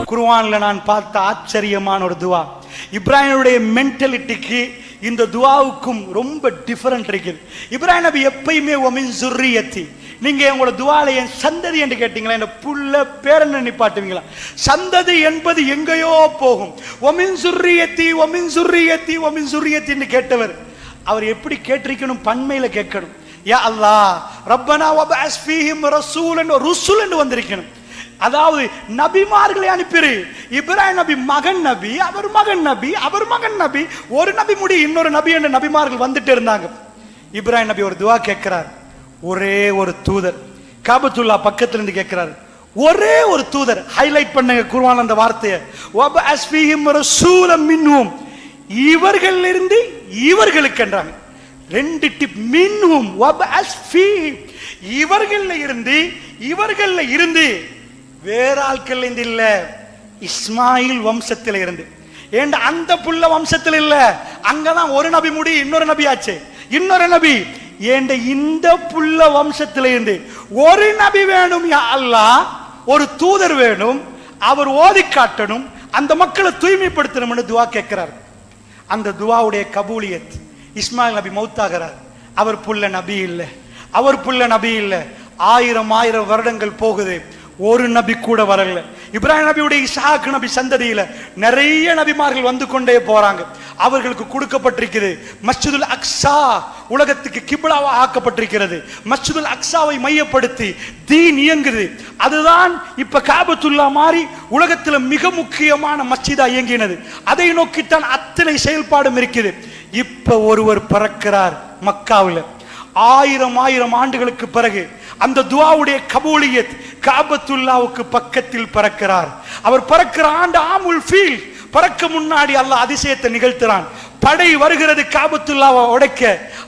குர்ஆன்ல நான் பார்த்த ஆச்சரியமான ஒரு துவா. இப்ராஹிமுடைய மென்டாலிட்டிக்கு இந்த துவாவுக்கும் ரொம்ப டிஃபரெண்ட் இருக்குது. இப்ராஹிம் நபி எப்பயுமே ஒமின் சுர்ரியத்தி, நீங்க உங்களோட துவால என் சந்ததி என்று கேட்டீங்களா, இந்த புள்ள பேரனை நிப்பாட்டுவீங்களா? சந்ததி என்பது எங்கேயோ போகும். ஒமின் சுர்ரியத்தி ஒமின் சுர்ரியத்தி ஒமின் சுர்ரியத்தின்னு கேட்டவர் அவர் எப்படி கேட்டிருக்கணும்? பன்மையில கேட்கணும். யா அல்லாஹ் ரப்பனா வபஅஸ் ஃபீஹிம் ரசூலன் ருசுலன் வந்திருக்கணும். அதாவது நபிமார்களை அனுப்பிரு. இப்ராஹிம் நபி மகன் நபி, அவர் மகன் நபி, அவர் மகன் நபி, ஒரு நபி முடி இன்னொரு நபி என்ற நபிமார்கள் வந்துட்டு இருந்தாங்க. இப்ராஹிம் நபி ஒரு துவா கேட்கிறார். ஒரே ஒரு தூதர் காபத்துல்லா பக்கத்துல இருந்து கேட்கிறார். ஒரே ஒரு தூதர். ஹைலைட் பண்ணுங்க குர்ஆன் அந்த வார்த்தையை. வபஅஸ் ஃபீஹிம் ரசூலம் மின்ஹும், இவர்களிலிருந்து இவர்களுக்கு என்றாங்க. ரெண்டு டிப். மின்ஹும் வபஅஸ் ஃபீஹிம், இவர்கள்ல இருந்து வேற ஆட்கள் இல்ல, இஸ்மாயில் வம்சத்தில் இருந்து. ஏண்ட அந்த புள்ள வம்சத்தில் இல்ல, அங்கதான் ஒரு நபி முடி இன்னொரு நபி ஆச்சு. இன்னொரு நபி ஏண்ட இந்த புள்ள வம்சத்தில் இருந்து ஒரு நபி வேணும். யா அல்லாஹ் ஒரு தூதர் வேணும், அவர் ஓதி காட்டணும், அந்த மக்களை தூய்மைப்படுத்தணும்னு துவா கேட்கிறார். அந்த துவாவுடைய கபூலியத். இஸ்மாயில் நபி மௌத்தாகிறார். அவர் புள்ள நபி இல்ல, அவர் புள்ள நபி இல்ல. ஆயிரம் வருடங்கள் போகுது, ஒரு நபி கூட வரல. இப்ராஹிம் நபியுடைய இஸ்ஹாக் நபி சந்ததியில நிறைய நபிமார்கள் வந்து கொண்டே போறாங்க. அவர்களுக்கு கொடுக்கப்பட்டிருக்கிறது மஸ்ஜிதுல் அக்ஸா, உலகத்துக்கு கிப்லாவா ஆக்கப்பட்டிருக்கிறது. மஸ்ஜிதுல் அக்ஸாவை மையப்படுத்தி தீன் இயங்குது. அதுதான் இப்ப காபத்துல்லா மாதிரி உலகத்தில் மிக முக்கியமான மஸ்ஜிதா இயங்கினது. அதை நோக்கித்தான் அத்தனை செயல்பாடும் இருக்குது. இப்ப ஒருவர் பிறக்கிறார் மக்காவில். ஆயிரம் ஆண்டுகளுக்கு பிறகு அந்த துஆவுடைய கபூலியத் காபத்துல்லாவுக்கு பக்கத்தில் பிறக்கிறார். அவர் பிறக்கிற ஆண்டு ஆமுல் ஃபீல். பிறக்க முன்னாடி அல்லாஹ் அதிசயத்தை நிகழ்த்துறான். படை வருகிறது காபத்துல்லாவை உடைக்க.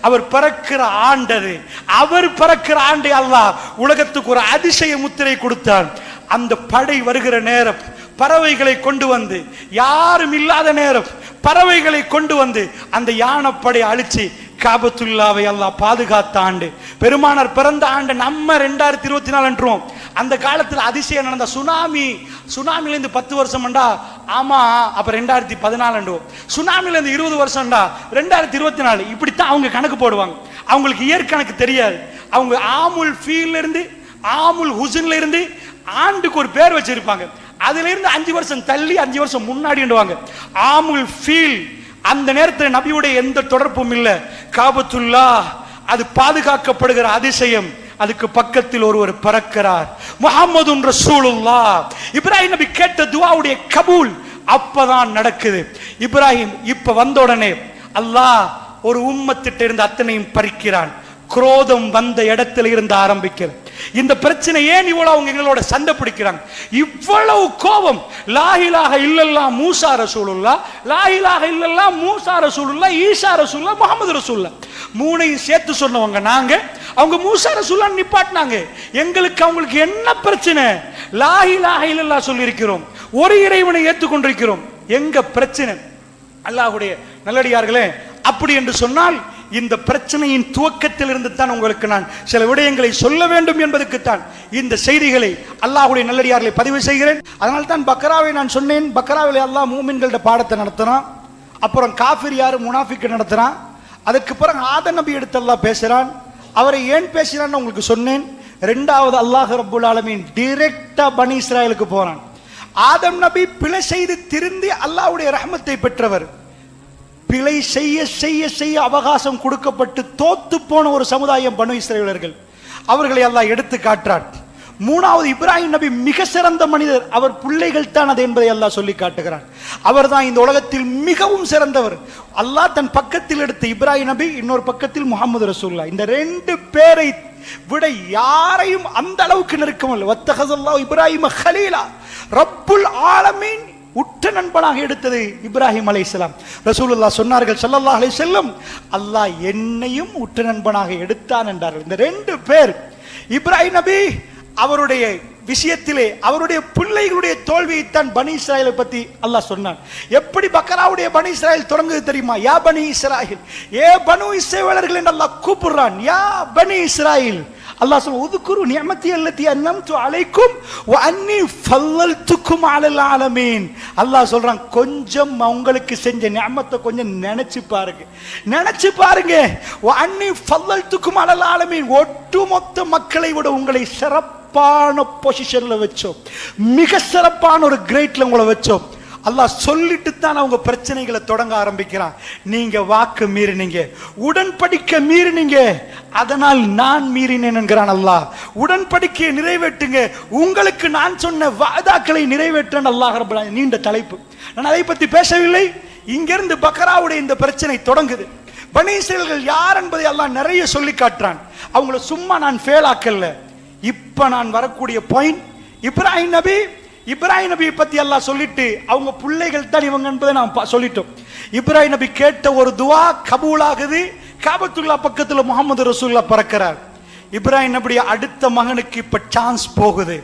அவர் பிறக்கிற ஆண்டது. அவர் பிறக்கிற ஆண்டை அல்லாஹ் உலகத்துக்கு ஒரு அதிசய முத்திரை கொடுத்தான். அந்த படை வருகிற நேரம் பறவைகளை கொண்டு வந்து, யாரும் இல்லாத நேரம் பறவைகளை கொண்டு வந்து அந்த யானைப்படை அழிச்சு காபத்துல்லாவை அல்லாஹ் பாதுகாத்த ஆண்டு. பெருமானார் பிறந்த ஆண்டு நம்ம 2024 என்றும். அந்த காலத்தில் அதிசயம் நடந்த சுனாமிலேருந்து 10 வருஷம்டா. ஆமா, அப்ப 2014. சுனாமிலேருந்து 20 வருஷம்டா 2024. இப்படித்தான் அவங்க கணக்கு போடுவாங்க. அவங்களுக்கு இயற்கணக்கு தெரியாது. அவங்க ஆமுல் ஃபீல்ல இருந்து ஆமுல் ஹுசன்ல இருந்து ஆண்டுக்கு ஒரு பேர் வச்சிருப்பாங்க. அதுல இருந்து 5 வருஷம் தள்ளி 5 வருஷம் முன்னாடி ஆமுல் ஃபீல். அந்த நேரத்தில் நபியுடைய எந்த தொடர்பும் இல்லை. காபத்துல்லா அது பாதுகாக்கப்படுகிற அதிசயம். அதுக்கு பக்கத்தில் ஒருவர் பிறக்கிறார், முஹம்மது ரசூலுல்லாஹ். இப்ராஹிம் நபி கேட்ட துஆவுடைய கபூல் அப்பதான் நடக்குது. இப்ராஹிம் இப்ப வந்த உடனே அல்லாஹ் ஒரு உம்மத்திட்ட இருந்து அத்தனையும் பறிக்கிறான். குரோதம் வந்த இடத்துல இருந்து ஆரம்பிக்கிறது. இந்த பிரச்சனை ஏன் இவ்வளவு அவங்க எங்களோட சண்டை பிடிக்கிறாங்க? இவ்வளவு கோபம். லா இலாஹ இல்லல்லாஹ் மூசா ரசூலுல்லாஹ், லா இலாஹ இல்லல்லாஹ் மூசா ரசூலுல்லாஹ், ஈசா ரசூலுல்லாஹ், முஹம்மது ரசூலுல்லாஹ். மூணையும் சேர்த்து சொன்னவங்க நாங்க. அவங்க மூசா ரசூலுல்லாஹ் நிப்பாட்டினாங்க. எங்களுக்கு அவங்களுக்கு என்ன பிரச்சனை? லா இலாஹ இல்லல்லாஹ் சொல்லி இருக்கிறோம், ஒரு இறைவனை ஏற்றுக்கொண்டிருக்கிறோம். எங்க பிரச்சனை? அல்லாஹ்வுடைய நல்லடியார்களே, அப்படி என்று சொன்னால் இந்த பிரச்சனையின் துவக்கத்தில் இருந்து தான் உங்களுக்கு நான் சில விடயங்களை சொல்ல வேண்டும் என்பதற்குத்தான் இந்த செய்திகளை அல்லாஹ்வுடைய நல்லடியார்களை பதிவு செய்கிறேன். அதனால தான் பக்ராவை நான் சொன்னேன். பக்ராவில் அல்லாஹ் மூமின்களோட பாடத்தை நடத்துறான். அப்புறம் காஃபிர் யாரு முனாஃபிக் நடத்துறான். அதுக்கு பிறகு ஆதம் நபி எடுத்து அல்லாஹ் பேசுறான். அவரை ஏன் பேசுறான்னு உங்களுக்கு சொன்னேன். ரெண்டாவது அல்லாஹ் ரப்புல் ஆலமீன் டைரக்டா பனி இஸ்ராயலுக்கு போறான். ஆதம் நபி பிழை செய்து திருந்தி அல்லாஹ்வுடைய ரஹ்மத்தை பெற்றவர். பிழை செய்ய செய்ய செய்ய அவகாசம் கொடுக்கப்பட்டு தோத்து போன ஒரு சமுதாயம் பனு இஸ்ரவேலர்கள். அவர்களை அல்லாஹ் எடுத்து காட்டுறார். மூணாவது இப்ராஹிம் நபி மிக சிறந்த மனிதர். அவர் பிள்ளைகள் தான் அது என்பதை அல்லாஹ் சொல்லி காட்டுகிறான். அவர் தான் இந்த உலகத்தில் மிகவும் சிறந்தவர். அல்லாஹ் தன் பக்கத்தில் எடுத்த இப்ராஹிம் நபி, இன்னொரு பக்கத்தில் முஹம்மது ரசூலுல்லாஹ். இந்த ரெண்டு பேரை விட யாரையும் அந்த அளவுக்கு நெருக்கமில்லை. வத்தஹஸல்லாஹு இப்ராஹிம கலீலா. ரப்புல் ஆலமீன் உற்ற நண்பனாக எடுத்தது இப்ராஹிம் அலைஹிஸ்ஸலாம். ரசூலுல்லாஹ் சொன்னார்கள் ஸல்லல்லாஹு அலைஹி வஸல்லம், அல்லாஹ் என்னையும் உற்ற நண்பனாக எடுத்தான் என்றார்கள். இந்த ரெண்டு பேர் இப்ராஹிம் நபி அவருடைய விஷயத்திலே அவருடைய பிள்ளைகளுடைய தோல்வியைத்தான் பனி இஸ்ராயலை பத்தி அல்லாஹ் சொன்னான். எப்படி பக்கராவுடைய பனி இஸ்ராயல் தொடங்குது தெரியுமா? யா பனி இஸ்ராயில், ஏ பனு இஸ்ரவேலர்கள் என்று அல்லாஹ் கூப்பிடுறான். யா பனி இஸ்ராயில், அல்லாஹ் சொல்ல உதுகுரு நிஅமதி அல்லதி அன்அம்து அலைக்கும் வ அன்னி ஃபல்லல்துக்கும் அலல் ஆலமீன். அல்லாஹ் சொல்றான், கொஞ்சம் உங்களுக்கு செஞ்ச நிஅமத்தை கொஞ்சம் நினைச்சு பாருங்க. வ அன்னி ஃபல்லல்துக்கும் அலல் ஆலமீன், ஒட்டுமொத்த மக்களை விட உங்களை சிறப்பான பொசிஷன்ல வச்சோம், மிக சிறப்பான ஒரு கிரேட்ல உங்களை வச்சோம். அல்லாஹ் சொல்லிட்டு தான் அவங்க பிரச்சனைகளை தொடங்க ஆரம்பிக்கிறான். நீங்க வாக்கு மீறினீங்க, உடன்படிக்கை மீறினீங்க, அதனால் நான் மீறினேன் என்கிறான் அல்லாஹ். உடன்படிக்கையை நிறைவேற்றுங்க, உங்களுக்கு நான் சொன்ன வாதாக்களை நிறைவேற்றேன் அல்லாஹ் ரப்பல் ஆலமீன். நீண்ட தலைப்பு, நான் அதை பத்தி பேசவில்லை. இங்கிருந்து பக்ராவுடைய இந்த பிரச்சனை தொடங்குது. பனி இஸ்ரவேலர்கள் யார் என்பதை அல்லாஹ் நிறைய சொல்லி காட்டுறான். அவங்கள சும்மா நான் ஃபெயில் ஆக்கல. இப்ப நான் வரக்கூடிய பாயிண்ட், இப்ராஹிம் நபியை பத்தி அல்லாஹ் சொல்லிட்டு அவங்க பிள்ளைகள் தான் இவங்க என்பதை நாம் சொல்லிட்டோம். இப்ராஹிம் நபி கேட்ட ஒரு துவா கபூல் ஆகுது. காபத்துல்லா பக்கத்துல முஹம்மது ரசூலுல்லாஹ் பிறக்கிறார். இப்ராஹிம் நபி அடுத்த மகனுக்கு இப்ப சான்ஸ் போகுது.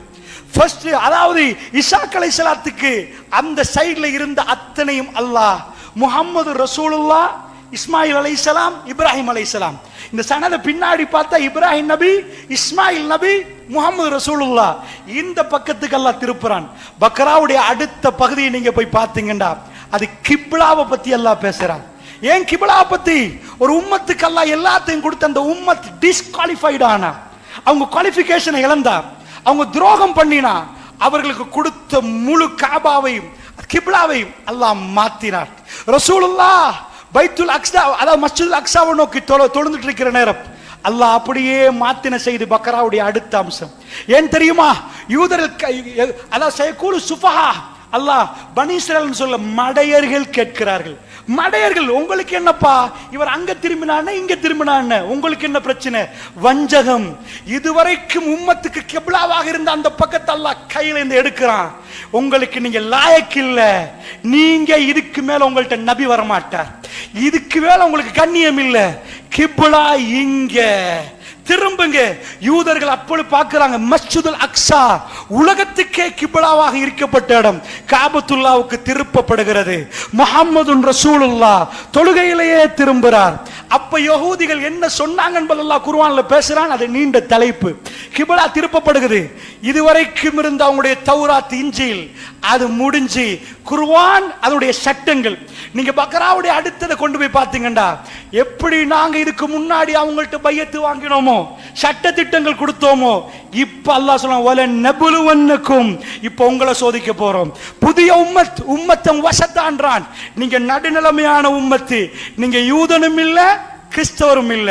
ஃபர்ஸ்ட், அதாவது இசாக் அலைஹிஸ்ஸலாத்துக்கு அந்த சைடுல இருந்த அத்தனையும் அல்லாஹ் முஹம்மது ரசூலுல்லாஹ், இஸ்மாயில் அலைஹிஸ்ஸலாம், இப்ராஹிம் அலைஹிஸ்ஸலாம், இந்த சனத பின்னாடி பார்த்தா இப்ராஹிம் நபி, இஸ்மாயில் நபி, முஹம்மது ரசூலுல்லாஹ். இந்த பக்கத்துக்கு அல்லாஹ் திருப்புறான். பக்ராவுடைய அடுத்த பகுதியை நீங்க போய் பார்த்தீங்கன்னா அது கிப்லாவை பத்தி அல்லாஹ் பேசுறான். ஏன் கிப்லா பத்தி? ஒரு உம்மத்துக்கு அல்லாஹ் எல்லாத்தையும் கொடுத்த அந்த உம்மத் டிஸ்குவாலிஃபைட் ஆனா, அவங்க குவாலிஃபிகேஷனை இழந்தா, அவங்க துரோகம் பண்ணினா, அவர்களுக்கு கொடுத்த முழு காபாவையும் கிப்லாவையும் அல்லாஹ் மாத்தினார். ரசூலுல்லாஹ் பைத்துல் அக்ஸா, அதாவது மஸ்ஜிதுல் அக்ஸாவை நோக்கி தொழுந்துட்டு இருக்கிற நேரம் அல்லாஹ் அப்படியே மாத்தின செய்து பக்ராவுடைய அடுத்த அம்சம். ஏன் தெரியுமா? யூதர்கள், அதாவது சயகூலு சுஃபஹா, அல்லாஹ் பனி இஸ்ரவேல் சொல்ல மடையர்கள் கேட்கிறார்கள். மடையர்கள், உங்களுக்கு என்னப்பா, இவர் அங்க திரும்பினான இங்க திரும்பினான, உங்களுக்கு என்ன பிரச்சனை? வஞ்சகம். இதுவரைக்கும் உம்மத்துக்கு கிப்லாவாக இருந்த அந்த பக்கத்தை அல்லாஹ் கையில இருந்து எடுக்கிறான். உங்களுக்கு நீங்க லாயக்கு இல்ல, நீங்க இதுக்கு மேல உங்கள்ட்ட நபி வரமாட்டார், இதுக்கு மேல உங்களுக்கு கண்ணியம் இல்ல, கிப்லா இங்க திரும்புங்க. யூதர்கள் அப்பொழுது பார்க்கிறாங்க, மஸ்ஜிதுல் அக்ஸா உலகத்துக்கே கிப்லாவாக இருக்கப்பட்ட இடம் காபத்துல்லாவுக்கு திருப்பப்படுகிறது. முஹம்மது ரசூலுல்லாஹ் தொழுகையிலேயே திரும்புகிறார். அப்ப யஹூதிகள் என்ன சொன்னாங்க என்பது அல்லாஹ் குர்ஆன்ல பேசுறான். அது நீண்ட தலைப்பு. கிப்லா திருப்பப்படுகிறது. இதுவரைக்கும் இருந்த அவங்களுடைய தௌராத், இன்ஜீல் அது முடிஞ்சு குர்ஆன் அதனுடைய சட்டங்கள். நீங்க பக்ராவுடைய அடுத்ததை கொண்டு போய் பார்த்தீங்கன்னா, எப்படி நாங்க இதுக்கு முன்னாடி அவங்கள்ட்ட பையத்து வாங்கினோமோ, சட்ட திட்டங்கள் கொடுத்தோமோ, இப்ப அல்லாஹ் சொல்றான், வல நபுலுவன்னக்கும், இப்ப உங்களை சோதிக்க போறோம். புதிய உம்மத்தம் வசத்தான்றான். நீங்க நடுநிலைமையான உம்மத்து, நீங்க யூதனும் இல்ல கிறிஸ்தவரும் இல்ல,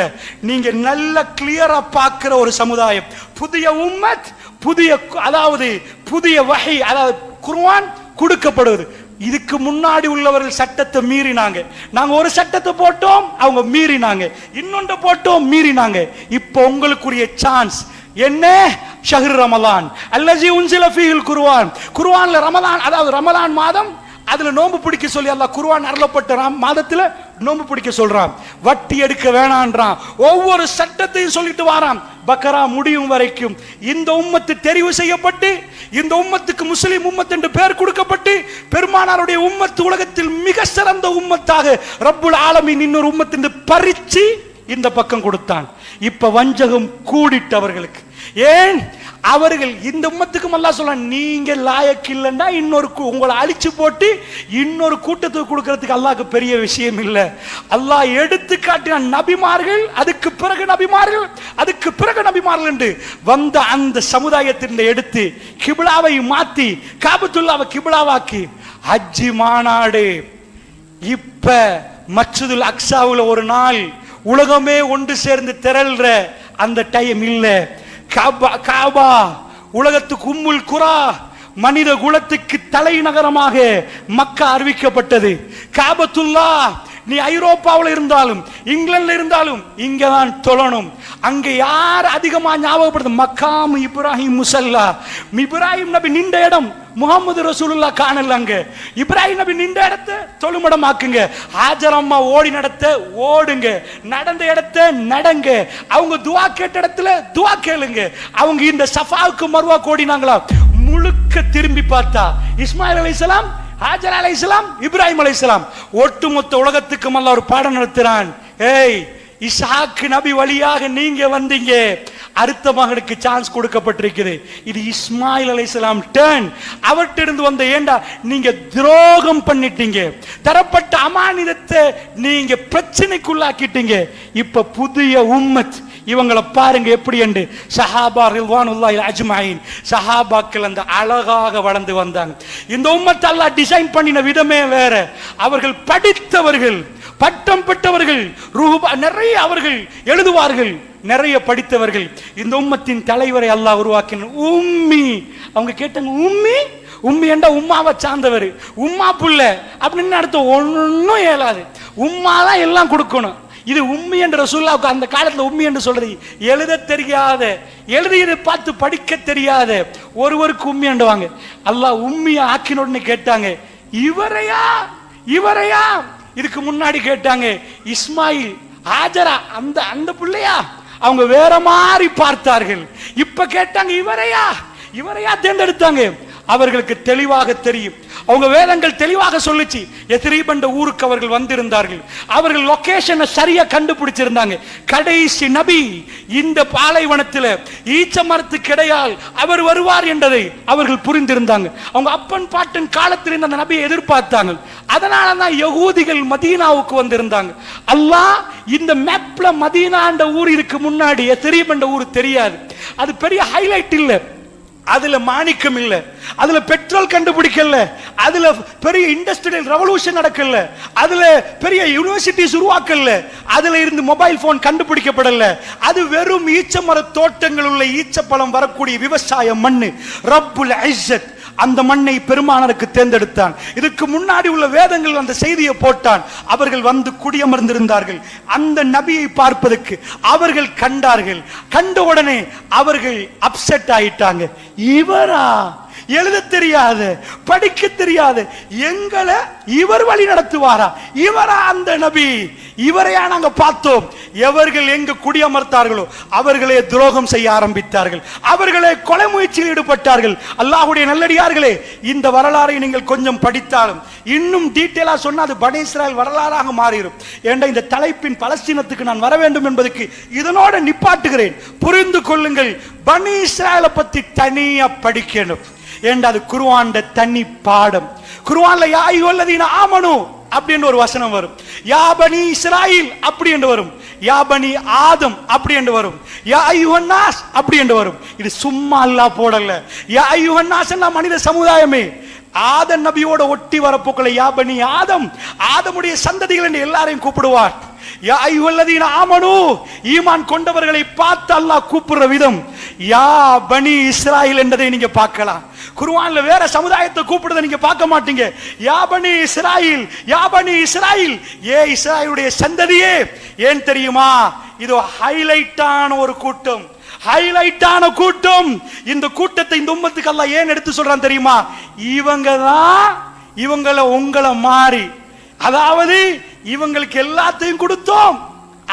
நீங்க நல்ல கிளியரா பார்க்கிற ஒரு சமுதாயம். புதிய உம்மத், புதிய, அதாவது புதிய வஹி, அதாவது குர்ஆன் கொடுக்கப்படுவது. இதுக்கு முன்னாடி உள்ளவர்கள் சட்டத்தை மீறினாங்க. நாங்க ஒரு சட்டத்தை போட்டோம், அவங்க மீறினாங்க, இன்னொன்று போட்டோம், மீறினாங்க. இப்போ உங்களுக்குரிய சான்ஸ் என்ன? ஷஹ்ர் ரமலான் அல்லஜி உன்சில ஃபீஹில் குர்ஆன். குர்ஆன்ல ரமலான், அதாவது ரமலான் மாதம், அதுல நோன்பு பிடிக்க சொல்லி அல்லாஹ் குர்ஆன் அருளப்பட்ட மாதத்துல நோன்பு பிடிக்க சொல்றான். வட்டி எடுக்க வேணான்றான். ஒவ்வொரு சட்டத்தையும் சொல்லிட்டு வாரான். பக்ரா முடியும் வரைக்கும் இந்த உம்மத்து தெரிவு செய்யப்பட்டு, இந்த உம்மத்துக்கு முஸ்லிம் உம்மத் என்று பெயர் கொடுக்கப்பட்டு, பெருமானாருடைய உம்மத்து உலகத்தில் மிக சிறந்த உம்மத்தாக ரப்புல் ஆலமீன் இன்னொரு உம்மத்தின் பறிச்சு இந்த பக்கம் கொடுத்தான். இப்ப வஞ்சகம் கூடிட்டவர்களுக்கு. ஏன்? அவர்கள் இந்த உம்மத்துக்கு அல்லாஹ் சொல்றான், நீங்க லாயக்கு இல்லைன்னா இன்னொரு உங்களை அழிச்சு போட்டு இன்னொரு கூட்டத்துக்கு கொடுக்கிறதுக்கு அல்லாஹ்க்கு பெரிய விஷயம் இல்லை. அல்லாஹ் எடுத்து காட்டின நபிமார்கள், அதுக்கு பிறகு நபிமார்கள், அதுக்கு பிறகு நபிமார்கள் என்று வந்த அந்த சமுதாயத்தின் எடுத்து கிப்லாவை மாத்தி காபத்துல்லாவை கிப்லாவாக்கி ஹஜ்ஜி மாநாடு. இப்ப மஸ்ஜிதுல் அக்ஸாவுல ஒரு நாள் உலகமே ஒன்று சேர்ந்து திரள்ற அந்த டைம் இல்ல. காபா உலகத்துக்கு உம்முல் குரா, மனித குலத்துக்கு தலைநகரமாக மக்கா அறிவிக்கப்பட்டது. காபத்துல்லா, நீ ஐரோப்பாவில் இருந்தாலும் இங்கிலாந்துல இருந்தாலும் இங்கதான் தொழணும். அங்க யார் அதிகமா ஞாபகப்படுது? மக்காம் இப்ராஹிம் முசல்லா. இப்ராஹிம் நபி நின்ற இடம் முஹம்மது ரசூலுல்லாஹ் காணல. அங்க இப்ராஹிம் நபி நின்ற இடத்தை தொழுமிடம் ஆக்குங்க. ஹாஜர் அம்மா ஓடி நடத்த ஓடுங்க, நடந்த இடத்தை நடங்க, அவங்க துவா கேட்ட இடத்துல துவா கேளுங்க. அவங்க இந்த சஃபாவுக்கு மர்வா கோடினாங்களா, முழுக்க திரும்பி பார்த்தா இஸ்மாயில் அலைஹிஸ்ஸலாம், ஹாஜர் அலைஹிஸ்ஸலாம், இப்ராஹிம் அலைஹிஸ்ஸலாம், ஒட்டுமொத்த உலகத்துக்கு அல்லாஹ் ஒரு பாடம் நடத்துறான். ஏய், இஸ்ஹாக் நபி வழியாக நீங்க வந்தீங்க, அடுத்த மகனுக்கு சான்ஸ் கொடுக்கப்பட்டிருக்கிறது. இது இஸ்மாயில் அலைஹிஸ்ஸலாம் டர்ன். அவர்கிட்ட இருந்து வந்த ஏண்டா நீங்க துரோகம் பண்ணிட்டீங்க, தரப்பட்ட அமானிதத்தை நீங்க பிரச்சனைக்குள்ளாக்கிட்டீங்க. இப்ப புதிய உம்மத் இவங்களை பாருங்க எப்படி என்று. சஹாபா ரில்வானுல்லாஹி அஜ்மஈன், சஹாபாக்கள் அந்த அழகாக வளர்ந்து வந்தாங்க. இந்த உம்மத் அல்லாஹ் டிசைன் பண்ணின விதமே வேற. அவர்கள் படித்தவர்கள், பட்டம் பெற்றவர்கள், நிறைய அவர்கள் எழுதுவார்கள், நிறைய படித்தவர்கள். இந்த உம்மத்தின் தலைவரை அல்லாஹ் உருவாக்கினார். உம்மி, அவங்க கேட்டாங்க உம்மி உம்மி என்றா உம்மாவை சார்ந்தவர், உம்மா புள்ள அப்படின்னு அர்த்தம். ஒன்னும் இயலாது, உம்மா தான் எல்லாம் கொடுக்கணும். இது உம்மி என்ற ரசூலுல்லாஹ் அந்த காலத்துல உம்மி என்று சொல்றது எழுத தெரியாத, எழுதியதை பார்த்து படிக்க தெரியாத ஒருவருக்கு உம்மி என்றுவாங்க. அல்லாஹ் உம்மியை ஆக்கின உடனே கேட்டாங்க இவரையா இவரையா. இதுக்கு முன்னாடி கேட்டாங்க இஸ்மாயில் ஹாஜரா அந்த அந்த பிள்ளையா. அவங்க வேற மாதிரி பார்த்தார்கள். இப்ப கேட்டாங்க இவரையா இவரையா தேர்ந்தெடுத்தாங்க. அவர்களுக்கு தெளிவாக தெரியும், அவங்க வேதங்கள் தெளிவாக சொல்லுச்சு. யத்ரீப் என்ற ஊருக்கு அவர்கள் வந்திருந்தார்கள். அவர்கள் லொகேஷனை சரியா கண்டுபிடிச்சிருந்தாங்க. கடைசி நபி இந்த பாலைவனத்தில் ஈச்ச மரத்து கிடையால் அவர் வருவார் என்பதை அவர்கள் புரிந்திருந்தாங்க. அவங்க அப்பன் பாட்டன் காலத்தில் அந்த நபியை எதிர்பார்த்தாங்க. அதனாலதான் யகூதிகள் மதீனாவுக்கு வந்திருந்தாங்க. அல்லாஹ் இந்த மேப்ல மதீனா என்ற ஊர் இதுக்கு முன்னாடி யத்ரீப் என்ற ஊர் தெரியாது. அது பெரிய ஹைலைட் இல்லை, அதுல மாணிக்கம் இல்ல, அதுல பெட்ரோல் கண்டுபிடிக்கல, அதுல பெரிய இண்டஸ்ட்ரியல் ரெவல்யூஷன் நடக்கல, அதுல பெரிய யூனிவர்சிட்டிஸ் உருவாக்கல, அதுல இருந்து மொபைல் போன் கண்டுபிடிக்கப்படல. அது வெறும் ஈச்சமர தோட்டங்கள் உள்ள ஈச்சப்பழம் வரக்கூடிய விவசாய மண்ணு. ரப்புல் இஸ்ஸத் அந்த மண்ணை பெருமானாருக்கு தேர்ந்தெடுத்தான். இதுக்கு முன்னாடி உள்ள வேதங்கள் அந்த செய்தியை போட்டான். அவர்கள் வந்து குடியமர்ந்திருந்தார்கள். அந்த நபியை பார்ப்பதற்கு அவர்கள் கண்டார்கள். கண்ட உடனே அவர்கள் அப்செட் ஆயிட்டாங்க. இவரா, எழுத தெரியாத, படிக்க தெரியாத எங்களை இவர் வழி நடத்துவாரா? இவரா அந்த நபி? இவரையா நாங்க பார்த்தோம்? எவர்கள் எங்கு குடியமர்த்தார்களோ அவர்களே துரோகம் செய்ய ஆரம்பித்தார்கள், அவர்களே கொலை முயற்சியில் ஈடுபட்டார்கள். அல்லாஹ்வுடைய நல்லடியார்களே, இந்த வரலாறை நீங்கள் கொஞ்சம் படித்தாலும் இன்னும் டீட்டெயிலா சொன்னா அது பனி இஸ்ராயல் வரலாறாக மாறிடும். ஏண்டா இந்த தலைப்பின் பலஸ்தீனத்துக்கு நான் வர வேண்டும் என்பதற்கு இதனோட நிப்பாட்டுகிறேன். புரிந்து கொள்ளுங்கள், பனி இஸ்ராயலை பத்தி தனியா படிக்கணும். ஏண்டா அது குர்ஆன்ல தனி பாடம். குர்ஆன்ல யா அய்யுஹல்லதீன ஆமனு அப்படின்னு ஒரு வசனம் வரும், யா பனி இஸ்ராயில் அப்படி என்று வரும், யா பனி ஆதம் அப்படி என்று வரும், யா அய்யுஹன் நாஸ் அப்படி என்று வரும். இது சும்மா அல்லாஹ் போடல. யா அய்யுஹன் நாஸ் மனித சமுதாயமே. ஆதம் நபியோட ஒட்டி வரப்போக்கல யா பனி ஆதம், ஆதமுடைய சந்ததிகள் என்று எல்லாரையும் கூப்பிடுவார். யா அய்யுஹல்லதீன ஆமனு, ஈமான் கொண்டவர்களை பார்த்து அல்லாஹ் கூப்பிடுற விதம் யா பனி இஸ்ராயில் என்பதை நீங்க பார்க்கலாம். குர்ஆன்ல வேற சமுதாயத்தை கூப்பிடுறதை நீங்க பார்க்க மாட்டீங்க. யா பனி இஸ்ராயில், யா பனி இஸ்ராயில், ஏ இஸ்ராயலுடைய சந்ததியே. ஏன் தெரியுமா? இது ஹைலைட்டான ஒரு கூட்டம், ஹைலைட்டான கூட்டம். இந்த கூட்டத்தை இந்த உம்மத்துக்கு அல்லாஹ் ஏன் எடுத்து சொல்றான் தெரியுமா? இவங்க தான் இவங்கள உங்களை மாறி, அதாவது இவங்களுக்கு எல்லாத்தையும் கொடுத்தோம்,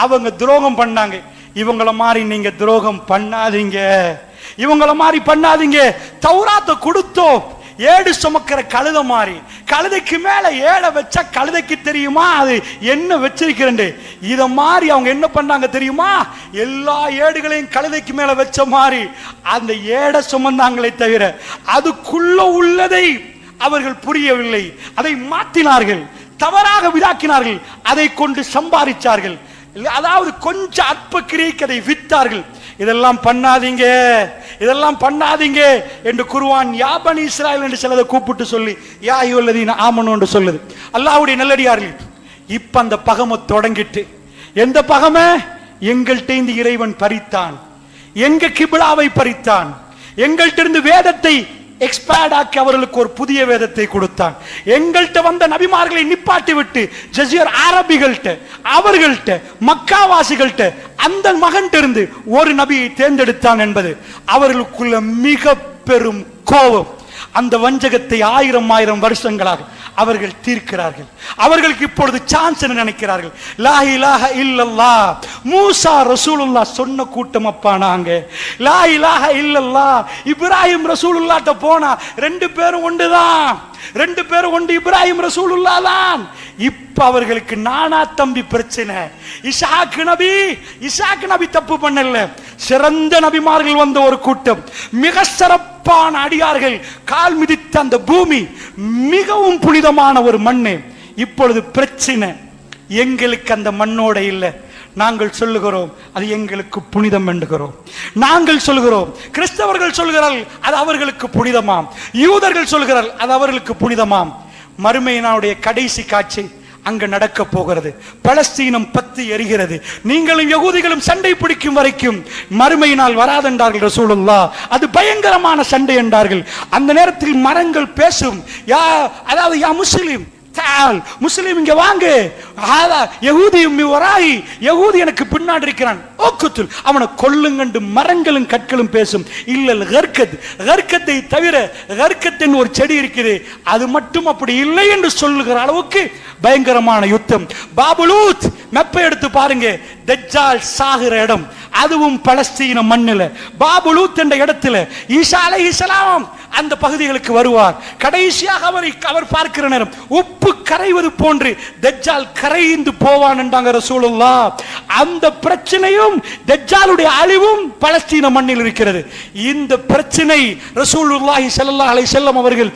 அவங்க துரோகம் பண்ணாங்க. இவங்கள மாதிரி நீங்க துரோகம் பண்ணாதீங்க, இவங்கள மாதிரி பண்ணாதீங்க. தௌராத்தை கொடுத்தோம், ஏடு சுமக்கிற கழுத மாதிரி, கழுதைக்கு மேல ஏட வச்சா கழுதைக்கு தெரியுமா அது என்ன வச்சிருக்கிறேன். இத மாதிரி அவங்க என்ன பண்ணாங்க தெரியுமா? எல்லா ஏடுகளையும் கழுதைக்கு மேல வச்ச மாதிரி அந்த ஏட சுமந்தாங்களே தவிர அதுக்குள்ள உள்ளதை அவர்கள் புரியவில்லை. அதை மாற்றினார்கள், தவறாக விதாக்கினார்கள், அதை கொண்டு சம்பாதிச்சார்கள். அதாவது கொஞ்சம் அற்ப கிரியைக்கு அதை வித்தார்கள். இதெல்லாம் பண்ணாதீங்க, இதெல்லாம் பண்ணாதீங்க என்று குர்ஆன் யா பனி இஸ்ராயில் என்று சிலதை கூப்பிட்டு சொல்லி யா அய்யுஹல்லதீன ஆமனு என்று சொல்லுது. அல்லாஹ்வுடைய நல்லடியார்கள், இப்ப அந்த பகமை தொடங்கிட்டு, எந்த பகமை? எங்கள்கிட்ட இருந்து இறைவன் பறித்தான், எங்க கிபிலாவை பறித்தான், எங்கள்கிட்ட இருந்து வேதத்தை எக்ஸ்பேர்ட் ஆக்கி அவர்களுக்கு ஒரு புதிய வேதத்தை கொடுத்தான். எங்கள்கிட்ட வந்த நபிமார்களை நிப்பாட்டி விட்டு ஜஸீர் அரபிகள்கிட்ட, அவர்கள்ட்ட, மக்காவாசிகள்கிட்ட அந்த மகன்கிட்ட இருந்து ஒரு நபியை தேர்ந்தெடுத்தான் என்பது அவர்களுக்குள்ள மிக பெரும் கோபம். அந்த வஞ்சகத்தை 1000 வருஷங்களாக அவர்கள் தீர்க்கிறார்கள். அவர்களுக்கு இப்பொழுது சான்ஸ் என்ன நினைக்கிறார்கள்? லா இலாஹ இல்லல்லாஹ், மூசா ரசூலுல்லாஹ் சொன்ன கூட்டம் அப்பா நாங்க. லா இலாஹ இல்லல்லாஹ், இப்ராஹிம் ரசூலுல்லாஹ்ட்ட போனா 2 பேரும் ஒன்றுதான், 2 பேரும் ஒன்று, இப்ராஹிம் ரசூலுல்லாஹ் தான். இப்ப அவர்களுக்கு நானா தம்பி பிரச்சனை. இசாக்கு நபி தப்பு பண்ணல, சிறந்த நபிமார்கள் வந்த ஒரு கூட்டம், மிக சிறப்பான அடியார்கள் கால் மிதித்த அந்த பூமி மிகவும் புனிதமான ஒரு மண்ணு. இப்பொழுது பிரச்சனை எங்களுக்கு அந்த மண்ணோட இல்லை. நாங்கள் சொல்லுகிறோம் அது எங்களுக்கு புனிதம் என்கிறோம். நாங்கள் சொல்லுகிறோம், கிறிஸ்தவர்கள் சொல்கிறார்கள் அது அவர்களுக்கு புனிதமாம், யூதர்கள் சொல்கிறார்கள் அது அவர்களுக்கு புனிதமாம். மறுமையினுடைய கடைசி காட்சி அங்கு நடக்க போகிறது. பலஸ்தீனம் பத்தி எரிகிறது. நீங்களும் யகூதிகளும் சண்டை பிடிக்கும் வரைக்கும் மறுமையினால் வராதென்றார்கள் ரசூலுல்லாஹ். அது பயங்கரமான சண்டை என்றார்கள். அந்த நேரத்தில் மரங்கள் பேசும், அதாவது யா முஸ்லிம் முஸ்லிம் இங்க வாங்க, யகூதி எனக்கு பின்னாடி இருக்கிறான், அவனை கொல்லுங்கண்டு மரங்களும் கற்களும் பேசும். இல்ல கர்க்கத்தை தவிர கர்க்கத்தின் ஒரு செடி இருக்குது, அது மட்டும் அப்படி இல்லை என்று சொல்லுகிற அளவுக்கு பயங்கரமான யுத்தம். பாபுலூத் மெப்பை எடுத்து பாருங்க, தஜ்ஜால் சாகிற இடம் அதுவும் பலஸ்தீன மண்ணில். பாபுலூத் என்ற இடத்துல ஈசா அலைஹிஸ்ஸலாம் அந்த பகுதிகளுக்கு வருவார். கடைசியாக அவர் பார்க்கிற நேரம் உப்பு கரைவது போன்று தஜ்ஜால் கரைந்து போவான் என்றாங்க ரசூலுல்லாஹ். அந்த பிரச்சனையும் தஜ்ஜாலுடைய அழிவும் பலஸ்தீன மண்ணில் இருக்கிறது. இந்த பிரச்சனை ரசூலுல்லாஹி ஸல்லல்லாஹு அலைஹி வஸல்லம் அவர்கள்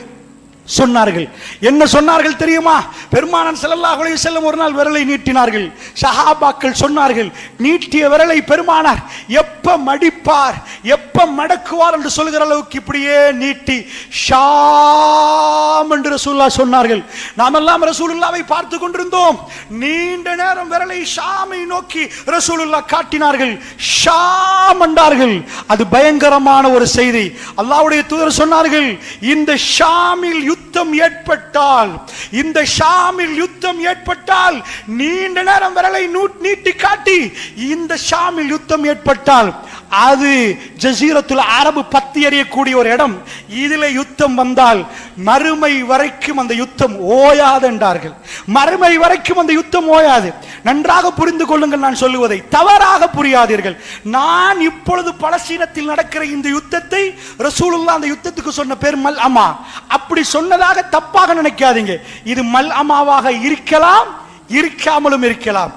சொன்னார்கள். என்ன சொன்னார்கள் தெரியுமா? பெருமானார் ஸல்லல்லாஹு அலைஹி வஸல்லம் ஒரு நாள் விரலை நீட்டினார்கள். சஹாபாக்கள் சொன்னார்கள், நீட்டிய விரலை பெருமானார் எப்ப மடிப்பார் எப்ப மடக்குவார் என்று சொல்கிற அளவுக்கு இப்படியே நீட்டி ஷாம் என்று ரசூலுல்லாஹ் சொன்னார்கள். நாமெல்லாம் ரசூலுல்லாஹ்வை பார்த்து கொண்டிருந்தோம். நீண்ட நேரம் விரலை ஷாமை நோக்கி ரசூலுல்லாஹ் காட்டினார்கள், ஷாம் என்றார்கள். அது பயங்கரமான ஒரு செய்தி. அல்லாஹ்வுடைய தூதர் சொன்னார்கள், இந்த ஷாமில் யுத்தம் ஏற்பட்டால், இந்த ஷாமில் யுத்தம் ஏற்பட்டால், நீண்ட நேரம் விரலை நீட்டி காட்டி இந்த ஷாமில் யுத்தம் ஏற்பட்டால் அது ஜஸீரத்துல் அரபு பத்தி எறியக்கூடிய ஒரு இடம். இதில் யுத்தம் வந்தால் மறுமை வரைக்கும் அந்த யுத்தம் ஓயாது என்றார்கள். மறுமை வரைக்கும் அந்த யுத்தம் ஓயாது. நன்றாக புரிந்து கொள்ளுங்கள், நான் சொல்லுவதை தவறாக புரியாதீர்கள். நான் இப்பொழுது பலஸ்தீனத்தில் நடக்கிற இந்த யுத்தத்தை ரசூலுல்லாஹ் அந்த யுத்தத்துக்கு சொன்ன பேர் மல் அமா, அப்படி சொன்னதாக தப்பாக நினைக்காதீங்க. இது மல் அமாவாக இருக்கலாம், இருக்காமலும் இருக்கலாம்.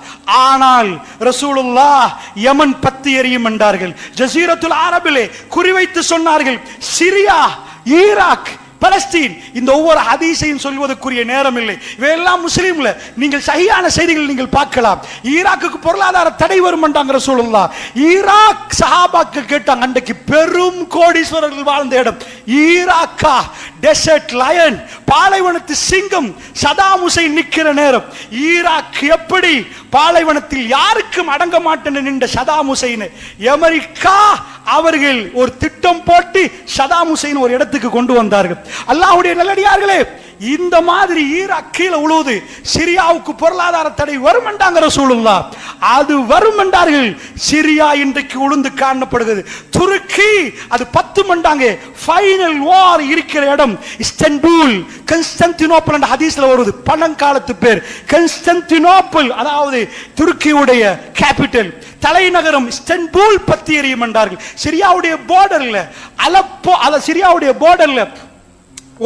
ஆனால் ரசூலுல்லாஹ் யமன் பத்தி எரியும் என்றார்கள். ஜஸீரத்துல் அரபிலே குறிவைத்து சொன்னார்கள். சிரியா, ஈராக், பலஸ்தீன், இந்த ஒவ்வொரு ஹதீஸையும் சொல்வதற்குரிய நேரம் இல்லை. இவையெல்லாம் முஸ்லீம்ல நீங்கள் சஹீஹான செய்திகள் நீங்கள் பார்க்கலாம். ஈராக்குக்கு பொருளாதார தடை வரும் என்றாங்க ரசூலுல்லாஹ். ஈராக் சஹாபாக்கள் கேட்டாங்க, அன்றைக்கு பெரும் கோடீஸ்வரர்கள் வாழ்ந்த இடம் ஈராக்கா? டெசர்ட் லயன், பாலைவனத்து சிங்கம் சதாம் ஹுசைன் நிற்கிற நேரம். ஈராக் எப்படி பாலைவனத்தில் யாருக்கும் அடங்க மாட்டேன்னு நின்ற சதாம் ஹுசைன், அமெரிக்கா அவர்கள் ஒரு திட்டம் போட்டு சதாம் ஹுசைன் ஒரு இடத்துக்கு கொண்டு வந்தார்கள். அல்லாஹ்வுடைய நல்லடியார்களே, இந்த மாதிரி ஈராக் கீழே உழுவுது. சிரியாவுக்கு பொருளாதார தடை வரும் என்றாங்க ரசூலுல்லாஹ். அது வரும் என்றார்கள். சிரியா இன்றைக்கு உளுந்து காணப்படுகிறது. துருக்கி அது 10 மண்டாங்க. ஃபைனல் வார் இருக்கிற இடம் இஸ்தான்புல், கான்ஸ்டான்டினோப்பிள் என்ற ஹதீஸ்ல வருது. பழங்காலத்து பேர் கான்ஸ்டான்டினோப்பிள், அதாவது துருக்கியுடைய கேபிட்டல், தலைநகரம் இஸ்தான்புல் பத்தி எரியும் என்றார்கள். சிரியாவுடைய பார்டர்ல அலப்போ, அத சிரியாவுடைய பார்டர்ல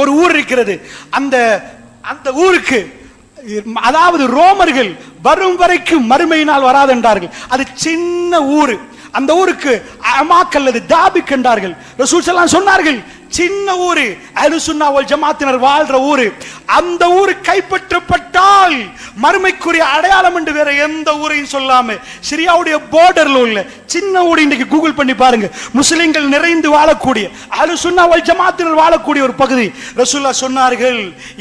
ஒரு ஊர் இருக்கிறது. அந்த ஊருக்கு, அதாவது ரோமர்கள் வரும் வரைக்கும் மறுமையினால் வராது என்றார்கள். அது சின்ன ஊர். அந்த ஊருக்கு அமாக் அல்லது தாபிக் என்றார்கள். ரசூல் ஸல்லல்லாஹு அலைஹி சொன்னார்கள், சின்ன ஊரு, அஹ்லுஸ் சுன்னah வல் ஜமாஅத்தினர் வாழ்ற ஊரு. அந்த ஊரு கைப்பற்றப்பட்டால் மறுமைக்குரிய அடையாளம் என்று வேற எந்த ஊரையும் சொல்லாம சிரியாவுடைய பார்டர்ல உள்ள சின்ன ஊர், இன்னைக்கு கூகுள் பண்ணி பாருங்க, முஸ்லிம்கள் நிறைந்து வாழக்கூடிய, அஹ்லுஸ் சுன்னah வல் ஜமாஅத்தினர் வாழக்கூடிய ஒரு பகுதி. ரசூலுல்லாஹ் சொன்னார்கள்,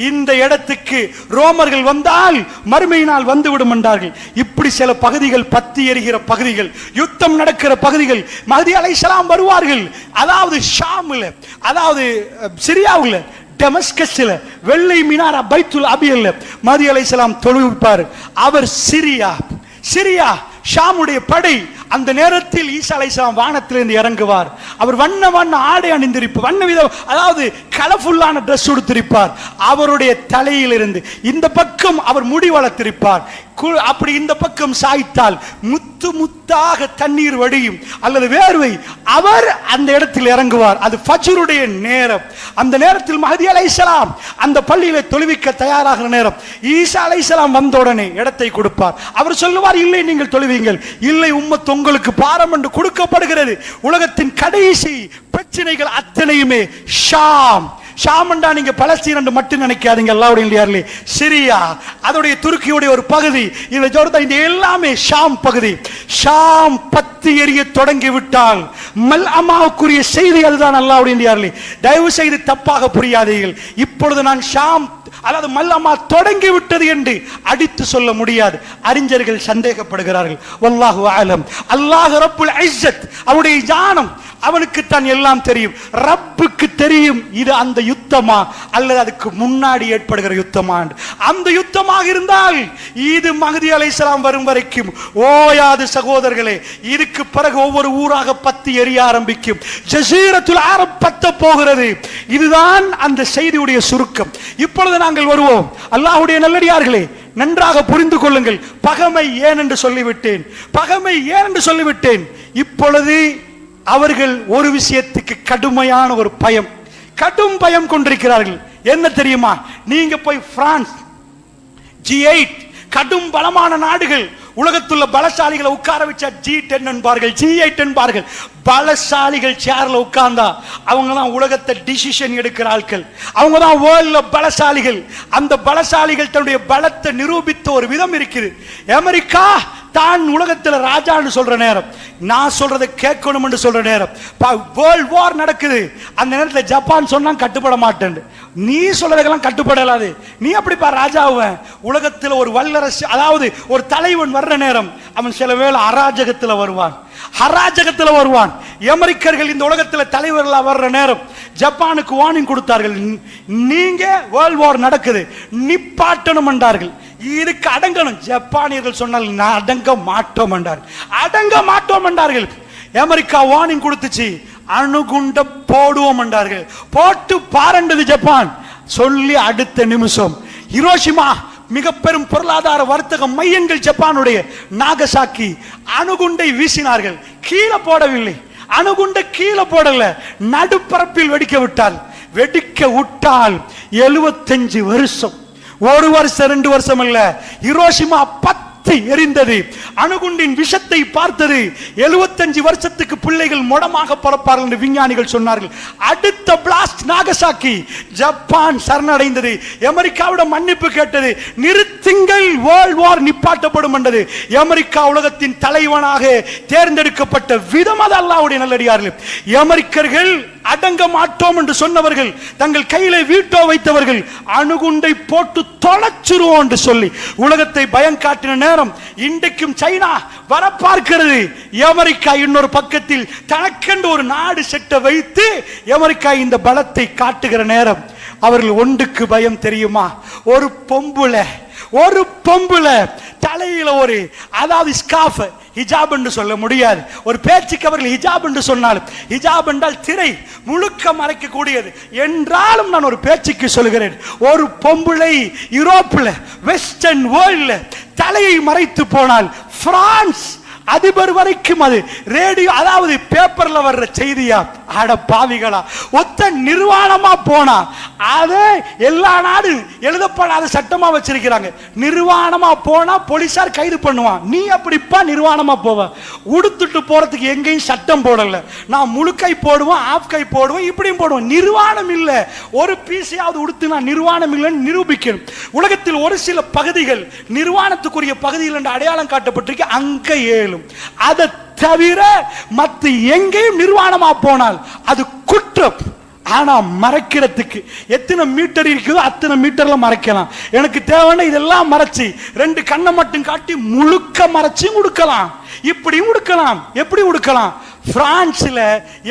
இந்த இடத்துக்கு ரோமர்கள் வந்தால் மறுமையினால் வந்து விடும் என்றார்கள். இப்படி சில பகுதிகள் பத்தி எரிகிற பகுதிகள், யுத்தம் நடக்கிற பகுதிகள். மஹ்தி அலைஹிஸ்ஸலாம் வருவார்கள். அதாவது ஷாம்ல, அதாவது சிரியாவுல டெமஸ்கஸ்ல வெள்ளை மினாரா பைத்துல் அபியல்ல மஹ்தி அலைஹிஸ்ஸலாம் தொழுவிப்பார். அவர் சிரியா ஷாமுடைய படை அந்த நேரத்தில் ஈசா அலைஹிஸ்ஸலாம் வானத்திலிருந்து இறங்குவார். அவர் வண்ண வண்ண ஆடை அணிந்திருப்பார், வண்ண வித, அதாவது கலர்ஃபுல்லான ட்ரெஸ் உடுத்திருப்பார். அவருடைய தலையிலிருந்து இந்த பக்கம் அவர் முடி வளர்த்திருப்பார். அப்படி இந்த பக்கம் சாய்த்தால் முத்து முத்தாக தண்ணீர் வடியும் அல்லது வேர்வை. அவர் அந்த இடத்தில் இறங்குவார். அது ஃபஜ்ருடைய நேரம். அந்த நேரத்தில் மஹ்தி அலைஹிஸ்ஸலாம் அந்த பள்ளியிலே தொழுவிக்க தயாராகிற நேரம். ஈசா அலைஹிஸ்ஸலாம் வந்த உடனே இடத்தை கொடுப்பார். அவர் சொல்லுவார், இல்லை நீங்கள் தொழுவீங்கள், இல்லை உம்மத் உங்களுக்கு பாரம் என்று கொடுக்கப்படுகிறது. உலகத்தின் கடைசி பிரச்சனைகள் அத்தனையுமே ஷாம். ஷாமண்டா நீங்க பலஸ்தீன் என்று மட்டும் நினைக்காதீங்க. அல்லாஹ்வுடைய சிரியா, அதோடைய துருக்கியுடைய ஒரு பகுதி, இந்த ஜோர்தான், இந்த எல்லாமே ஷாம் பகுதி. ஷாம் பத்தி எரிய தொடங்கி விட்டால் மல்அமாவுக்குரிய செய்தி அதுதான். அல்லாஹ்வுடைய தயவு செய்து தப்பாக புரியாதீர்கள். இப்பொழுது நான் ஷாம், அதாவது மல்அமா தொடங்கி விட்டது என்று அடித்து சொல்ல முடியாது. அறிஞர்கள் சந்தேகப்படுகிறார்கள். வல்லாஹு அலம். அல்லாஹ் ரப்புல் இஸ்ஸத், அவருடைய ஞானம், அவனுக்கு தான் எல்லாம் தெரியும். ரப்புக்கு தெரியும் இது அந்த யுத்தமா அல்லது அதுக்கு முன்னாடி ஏற்படுகிற யுத்தமா. அந்த யுத்தமாக இருந்தால் இது மஹ்தி அலைஹிஸ்ஸலாம் வரும் வரைக்கும் ஓயாது சகோதரர்களே. இதுக்கு பிறகு ஒவ்வொரு ஊராக பத்தி எரிய ஆரம்பிக்கும். ஜஸீரத்துல் அரப் பத்த போகிறது. இதுதான் அந்த செய்தியுடைய சுருக்கம். இப்பொழுது நாங்கள் வருவோம். அல்லாஹ்வுடைய நல்லடியார்களே, நன்றாக புரிந்து கொள்ளுங்கள். பகைமை ஏன் என்று சொல்லிவிட்டேன், பகைமை ஏன் என்று சொல்லிவிட்டேன். இப்பொழுது அவர்கள் ஒரு விஷயத்துக்கு கடுமையான ஒரு பயம், கடும் பயம் கொண்டிருக்கிறார்கள். என்ன தெரியுமா? நீங்க போய் பிரான்ஸ், G8 கடும் பலமான நாடுகள், உலகத்துள்ள பலசாலிகளை உட்கார வச்சா G10 என்பார்கள், G8 என்பார்கள். பலசாலிகள் சேர்ல உட்கார்ந்தா அவங்க தான் உலகத்தை டிசிஷன் எடுக்கிற ஆட்கள். அவங்க தான் வேர்ல்ட்ல பலசாலிகள். அந்த பலசாலிகள் தன்னுடைய பலத்தை நிரூபித்த ஒரு விதம் இருக்குது. அமெரிக்கா தான் உலகத்தில் ராஜான்னு சொல்ற நேரம், நான் சொல்றதை கேட்கணும் என்று சொல்ற நேரம், வேர்ல்ட் வார் நடக்குது. அந்த நேரத்தில் ஜப்பான் சொன்னா கட்டுப்பட மாட்டேன், நீ சொல்றதுக்கெல்லாம் கட்டுப்படலாது, நீ அப்படிப்பா ராஜாவுவன். உலகத்தில் ஒரு வல்லரசு, அதாவது ஒரு தலைவன் வர்ற நேரம் அவன் சில வேளை அராஜகத்தில் வருவான், அராஜகத்தில் வருவான். அமெரிக்கர்கள் இந்த உலகத்தில் தலைவர்களாக வர்ற நேரம் ஜப்பானுக்கு வார்னிங் கொடுத்தார்கள், நீங்க வேர்ல்ட் வார் நடக்குது, நிப்பாட்டணும் என்றார்கள். இதுக்கு அடங்கணும். ஜப்பானியர்கள் சொன்னால் நான் அடங்க மாட்டோம் என்றார்கள், அடங்க மாட்டோம் என்றார்கள். அமெரிக்கா வார்னிங் கொடுத்துச்சு, அணுகுண்ட போடுவோம் என்றார்கள். போட்டு பாரண்டது ஜப்பான். சொல்லி அடுத்த நிமிஷம் ஹிரோஷிமா, மிக பெரும் பொருளாதார வர்த்தக மையங்கள் ஜப்பானுடைய நாகசாக்கி, அணுகுண்டை வீசினார்கள். கீழே போடவில்லை, அணுகுண்டை கீழே போடல, நடுப்பரப்பில் வெடிக்க விட்டால். வெடிக்க விட்டால் 75 வருஷம், ஒரு வருஷம் 2 வருஷம் அல்ல, ஹிரோஷிமா எரிந்தது. அணுகுண்டின் விஷத்தை பார்த்தது. 75 வருஷத்துக்கு பிள்ளைகள் முடமாக பிறப்பார்கள் என்று விஞ்ஞானிகள் சொன்னார்கள். அடுத்த பிளாஸ்ட் நாகசாக்கி, ஜப்பான் சரணடைந்தது. அமெரிக்காவிடம் மன்னிப்பு கேட்டது, நிறுத்துங்கள், வேர்ல்ட் வார் நிப்பாட்டப்படும் என்றது. அமெரிக்கா உலகத்தின் தலைவனாக தேர்ந்தெடுக்கப்பட்ட விதம் அது. அல்லாஹ்வுடைய நல்லடியார்கள், அமெரிக்கர்கள் அடங்க மாட்டோம் என்று சொன்னவர்கள், தங்கள் கையிலே வீட்டோ வைத்தவர்கள், அணுகுண்டை போட்டு தொலைச்சிருவோம் என்று சொல்லி உலகத்தை பயம் காட்டின நேரம் இன்றைக்கும் சைனா வர பார்க்கிறது. அமெரிக்கா இன்னொரு பக்கத்தில் தனக்கென்று ஒரு நாடு செட்ட வைத்து அமெரிக்கா இந்த பலத்தை காட்டுகிற நேரம் அவர்கள் ஒன்றுக்கு பயம் தெரியுமா? ஒரு பொம்புல தலையில ஒரு, அதாவது ஸ்கார்ஃப், ஹிஜாப் என்று சொல்ல முடியாது, ஒரு பேச்சுக்கு அவர்கள் ஹிஜாப் என்று சொன்னாலும், ஹிஜாப் என்றால் திரை முழுக்க மறைக்கக்கூடியது என்றாலும் நான் ஒரு பேச்சுக்கு சொல்கிறேன், ஒரு பொம்பளை யூரோப்ல வெஸ்டர்ன் வேர்ல்ட்ல தலையை மறைத்து போனால் பிரான்ஸ் அதிபர் வரைக்கும் அது ரேடியோ, அதாவது பேப்பர்ல வர்ற செய்தியா? அட பாவிகளா, ஒத்த நிர்வாணமா போனா அது எல்லா நாடு எழுதப்படாத சட்டமா வச்சிருக்கிறாங்க. நிர்வாணமா போனா போலீசார் கைது பண்ணுவான். நீ அப்படிப்பா நிர்வாணமா போவ? உடுத்துட்டு போறதுக்கு எங்கேயும் சட்டம் போடல. நான் முழுக்கை போடுவேன், ஆஃப் கை போடுவேன், இப்படியும் போடுவேன். நிர்வாணம் இல்ல, ஒரு பீஸையாவது உடுத்து நான் நிர்வாணம் இல்லைன்னு நிரூபிக்கணும். உலகத்தில் ஒரு சில பகுதிகள் நிர்வாணத்துக்குரிய பகுதிகள் என்று அடையாளம் காட்டப்பட்டிருக்கு, அங்க ஏழும். அதை தவிர மற்ற எங்கேயும் நிர்வாணமா போனால் அது குற்றம். ஆனா மறைக்கிறதுக்கு எத்தனை மீட்டர் இருக்குதோ அத்தனை மீட்டர்ல மறைக்கலாம். எனக்கு தேவைன்னா இதெல்லாம் மறைச்சு 2 கண்ணை மட்டும் காட்டி முழுக்க மறைச்சு உடுக்கலாம். இப்படி உடுக்கலாம். எப்படி உடுக்கலாம்? பிரான்ஸ்ல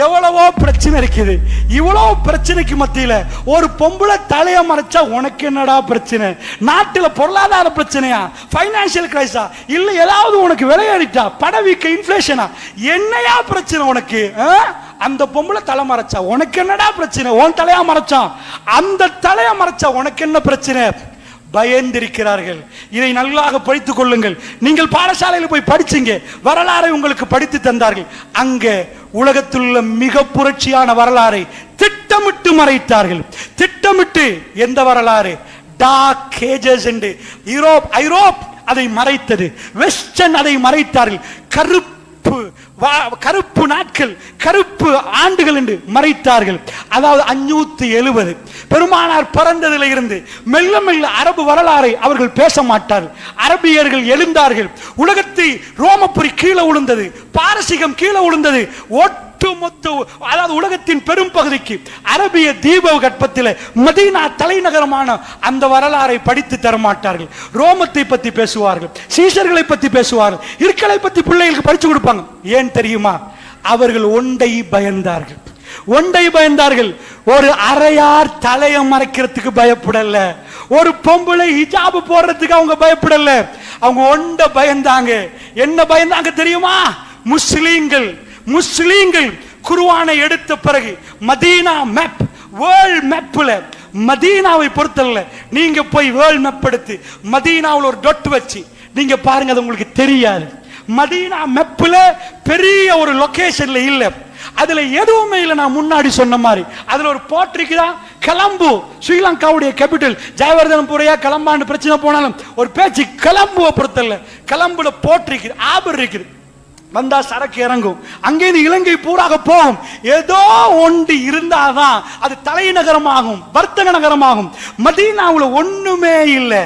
எவ்வளவோ பிரச்சனை இருக்குது. இவ்வளவு பிரச்சனைக்கு மத்தியில ஒரு பொம்பளை தலைய மறைச்சா உனக்கு என்னடா பிரச்சனை? நாட்டுல பொருளாதார பிரச்சனையா, பைனான்சியல் கிரைஸா, இல்ல ஏதாவது உனக்கு விலையேறிட்டா, பணவீக்க, இன்ஃப்ளேஷனா, என்னையா பிரச்சனை உனக்கு? அந்த பொம்பளை தலை மறைச்சா உனக்கு என்னடா பிரச்சனை? உன் தலையா மறைச்சான், அந்த தலைய மறைச்சா உனக்கு என்ன பிரச்சனை? பயந்திருக்கிறார்கள். இதை நல்லாக படித்துக் கொள்ளுங்கள். நீங்கள் பாடசாலையில் போய் படிச்சீங்க, வரலாறை உங்களுக்கு படித்து தந்தார்கள். அங்க உலகத்தில் உள்ள மிக புரட்சியான வரலாறை திட்டமிட்டு மறைத்தார்கள். திட்டமிட்டு. எந்த வரலாறு? டார்க் ஏஜஸ் என்று ஐரோப் அதை மறைத்தது, வெஸ்டர்ன் அதை மறைத்தார்கள். கருப்பு நாட்கள், கருப்பு ஆண்டுகள் என்று மறைத்தார்கள். அதாவது 570 பெருமானார் பிறந்ததில் இருந்து மெல்ல மெல்ல அரபு வரலாறை அவர்கள் பேச மாட்டார்கள். அரபியர்கள் எழுந்தார்கள். உலகத்தை ரோமபுரி கீழே விழுந்தது, பாரசீகம் கீழே விழுந்தது. ஒட்டுமொத்த அதாவது உலகத்தின் பெரும் பகுதிக்கு அரபிய தீபகற்பத்தில் மதீனா தலைநகரமான அந்த வரலாறை படித்து தரமாட்டார்கள். ரோமத்தை பத்தி பேசுவார்கள், சீசர்களை பத்தி பேசுவார்கள், இருக்களை பத்தி பிள்ளைகளுக்கு படிச்சு கொடுப்பாங்க. ஏன் தெரியுமா? அவர்கள் ஒன்றை பயந்தார்கள். ஒன்றை பயந்தார்கள். ஒரு அரையார் தலையை மறைக்கிறதுக்கு பயப்படல, ஒரு பொம்பளை ஹிஜாபு போடுறதுக்கு அவங்க பயப்படல. அவங்க ஒன்றை பயந்தாங்க. என்ன பயந்தாங்க தெரியுமா? முஸ்லிம்கள் குர்ஆனை எடுத்த பிறகு மதீனா மேப், வேர்ல்ட் மேப்ல மதீனாவை பொறுத்தல்ல, நீங்க போய் வேர்ல்ட் மேப் எடுத்து மதீனாவில் ஒரு டொட் வச்சு நீங்க பாருங்க, அது உங்களுக்கு தெரியாது. மதீனா மேப்ல பெரிய ஒரு லொகேஷன்ல இல்ல, அதுல எதுவுமே இல்லை. நான் முன்னாடி சொன்ன மாதிரி அதுல ஒரு போட்டிருக்குதான், கொலம்போ, ஸ்ரீலங்காவுடைய கேபிட்டல். ஜெயவர்தனபுரையா கொலம்பான்னு பிரச்சனை போனாலும் ஒரு பேச்சு கொலம்போவை பொறுத்தல்ல. கொலம்புல போட்டிருக்குது, ஆபர் இருக்குது, வந்தா சரக்கு இறங்கும், அங்கேருந்து இலங்கை பூராக போகும். ஏதோ ஒன்று இருந்தாதான் அது தலைநகரமாகும், வர்த்தக நகரமாகும். மதீனாவுல ஒண்ணுமே இல்லை.